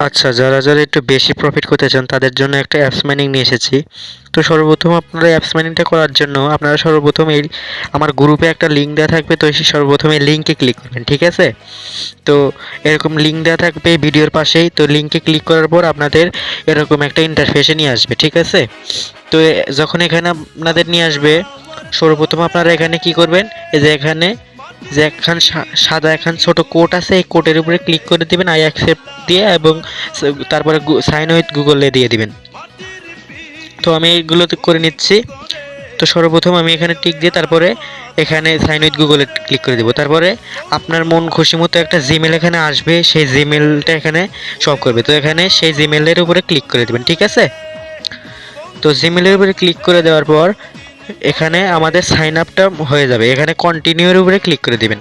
আচ্ছা, যারা যারা একটু বেশি প্রফিট করতে চান তাদের জন্য একটা অ্যাপস মাইনিং নিয়ে এসেছি। তো সর্বপ্রথম আপনারা অ্যাপস মাইনিংটা করার জন্য আপনারা সর্বপ্রথম এই আমার গ্রুপে একটা লিঙ্ক দেওয়া থাকবে, তো সেই সর্বপ্রথম এই লিঙ্কে ক্লিক করবেন, ঠিক আছে? তো এরকম লিঙ্ক দেওয়া থাকবে ভিডিওর পাশেই, তো লিঙ্কে ক্লিক করার পর আপনাদের এরকম একটা ইন্টারফেসে নিয়ে আসবে, ঠিক আছে? তো যখন এখানে আপনাদের নিয়ে আসবে, সর্বপ্রথম আপনারা এখানে কি করবেন, এই যে এখানে যে একখান সাদা একখান ছোট কোড আছে, এই কোডের উপরে ক্লিক করে দিবেন আই অ্যাকসেপ্ট দিয়ে, এবং তারপরে সাইন উইথ গুগলে দিয়ে দিবেন। তো আমি এইগুলো করে নিচ্ছি। তো সর্বপ্রথম আমি এখানে টিক দিয়ে তারপরে এখানে সাইন উইথ গুগলে ক্লিক করে দেবো। তারপরে আপনার মন খুশি মতো একটা জিমেল এখানে আসবে, সেই জিমেলটা এখানে শো করবে। তো এখানে সেই জিমেলের উপরে ক্লিক করে দেবেন, ঠিক আছে? তো জিমেলের উপরে ক্লিক করে দেওয়ার পর এখানে আমাদের সাইন আপটা হয়ে যাবে, এখানে কন্টিনিউর উপরে ক্লিক করে দিবেন।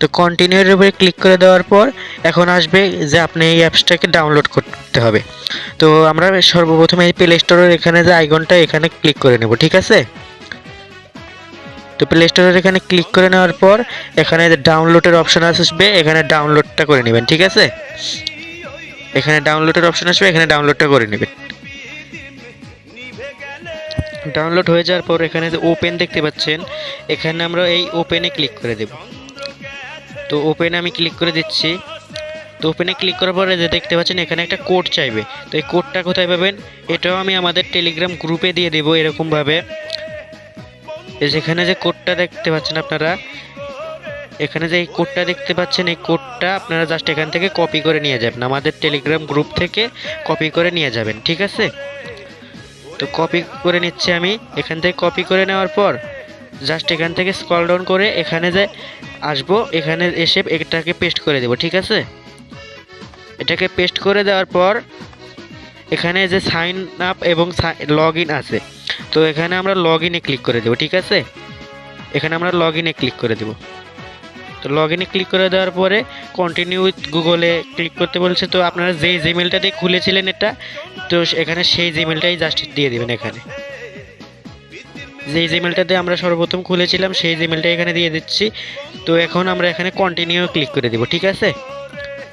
তো কন্টিনিউর উপরে ক্লিক করে দেওয়ার পর এখন আসবে যে আপনি এই অ্যাপসটাকে ডাউনলোড করতে হবে। তো আমরা সর্বপ্রথমে এই প্লে স্টোরের এখানে যে আইকনটা এখানে ক্লিক করে নেব, ঠিক আছে? তো প্লে স্টোরের এখানে ক্লিক করে নেওয়ার পর এখানে যে ডাউনলোডের অপশন আসবে, এখানে ডাউনলোডটা করে নেবেন, ঠিক আছে? এখানে ডাউনলোডের অপশন আসবে, এখানে ডাউনলোডটা করে নেবেন। ডাউনলোড হয়ে যাওয়ার পর এখানে যে ওপেন দেখতে পাচ্ছেন, এখানে আমরা এই ওপেনে ক্লিক করে দেব। তো ওপেনে আমি ক্লিক করে দিচ্ছি। তো ওপেনে ক্লিক করার পরে যে দেখতে পাচ্ছেন এখানে একটা কোড চাইবে। তো এই কোডটা কোথায় পাবেন, এটাও আমি আমাদের টেলিগ্রাম গ্রুপে দিয়ে দেবো এরকমভাবে। যেখানে যে কোডটা দেখতে পাচ্ছেন আপনারা, এখানে যে এই কোডটা দেখতে পাচ্ছেন, এই কোডটা আপনারা জাস্ট এখান থেকে কপি করে নিয়ে যাবেন, আমাদের টেলিগ্রাম গ্রুপ থেকে কপি করে নিয়ে যাবেন, ঠিক আছে? তো কপি করে নিচ্ছি আমি। এখান থেকে কপি করে নেওয়ার পর জাস্ট এখান থেকে স্ক্রল ডাউন করে এখানে যে আসবো, এখানে এসে এটাকে পেস্ট করে দেব, ঠিক আছে? এটাকে পেস্ট করে দেওয়ার পর এখানে যে সাইন আপ এবং লগ ইন আছে, তো এখানে আমরা লগ ইনে ক্লিক করে দেবো, ঠিক আছে? এখানে আমরা লগ ইনে ক্লিক করে দেবো। তো লগ ইনে ক্লিক করে দেওয়ার পরে কন্টিনিউ উইথ গুগলে ক্লিক করতে বলছে। তো আপনারা যেই জিমেলটা দিয়ে খুলেছিলেন এটা, তো এখানে সেই জিমেলটাই জাস্ট দিয়ে দেবেন। এখানে যেই জিমেলটা দিয়ে আমরা সর্বপ্রথম খুলেছিলাম সেই জিমেলটা এখানে দিয়ে দিচ্ছি। তো এখন আমরা এখানে কন্টিনিউ ক্লিক করে দেবো, ঠিক আছে?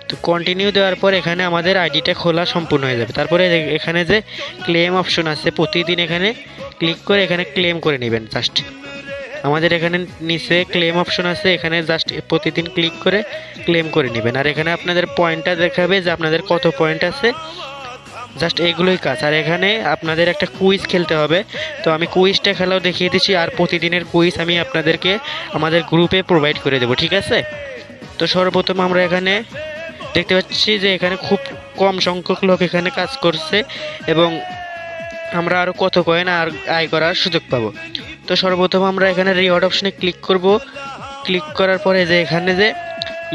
তো কন্টিনিউ দেওয়ার পর এখানে আমাদের আইডিটা খোলা সম্পূর্ণ হয়ে যাবে। তারপরে এখানে যে ক্লেম অপশন আছে, প্রতিদিন এখানে ক্লিক করে এখানে ক্লেম করে নেবেন। জাস্ট আমাদের এখানে নিচে ক্লেম অপশন আছে, এখানে জাস্ট প্রতিদিন ক্লিক করে ক্লেম করে নেবেন। আর এখানে আপনাদের পয়েন্টটা দেখাবে যে আপনাদের কত পয়েন্ট আছে, জাস্ট এগুলোই কাজ। আর এখানে আপনাদের একটা কুইজ খেলতে হবে, তো আমি কুইজটা খেলাও দেখিয়ে দিচ্ছি। আর প্রতিদিনের কুইজ আমি আপনাদেরকে আমাদের গ্রুপে প্রোভাইড করে দেবো, ঠিক আছে? তো সর্বপ্রথম আমরা এখানে দেখতে পাচ্ছি যে এখানে খুব কম সংখ্যক লোক এখানে কাজ করছে, এবং আমরা আরও কত কয়েন আর আয় করার সুযোগ পাবো। তো সর্বপ্রথম আমরা এখানে রিওয়ার্ড অপশনে ক্লিক করব। ক্লিক করার পরে যে এখানে যে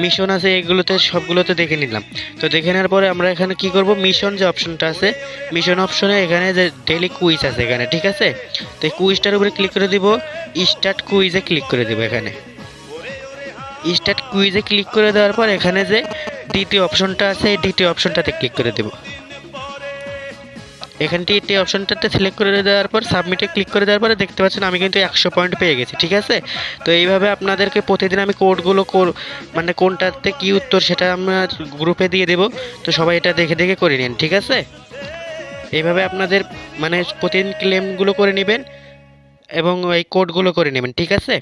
মিশন আছে এগুলোতে সবগুলোতে দেখে নিলাম। তো দেখে নেওয়ার পরে আমরা এখানে কি করব, মিশন যে অপশনটা আছে, মিশন অপশনে এখানে যে ডেইলি কুইজ আছে এখানে, ঠিক আছে? তো এই কুইজটার উপরে ক্লিক করে দিব, স্টার্ট কুইজে ক্লিক করে দেবো। এখানে স্টার্ট কুইজে ক্লিক করে দেওয়ার পর এখানে যে দ্বিতীয় অপশনটা আছে, এই দ্বিতীয় অপশনটাতে ক্লিক করে দেবো। এখানটি এই অপশনটাতে সিলেক্ট করে দেওয়ার পর সাবমিটে ক্লিক করে দেওয়ার পরে দেখতে পাচ্ছেন আমি কিন্তু 100 পয়েন্ট পেয়ে গেছি, ঠিক আছে? তো এইভাবে আপনাদেরকে প্রতিদিন আমি কোডগুলো মানে কোনটাতে কী উত্তর সেটা আমরা গ্রুপে দিয়ে দেবো। তো সবাই এটা দেখে দেখে করে নিন, ঠিক আছে? এইভাবে আপনাদের মানে প্রতিদিন ক্লেমগুলো করে নেবেন এবং এই কোডগুলো করে নেবেন, ঠিক আছে?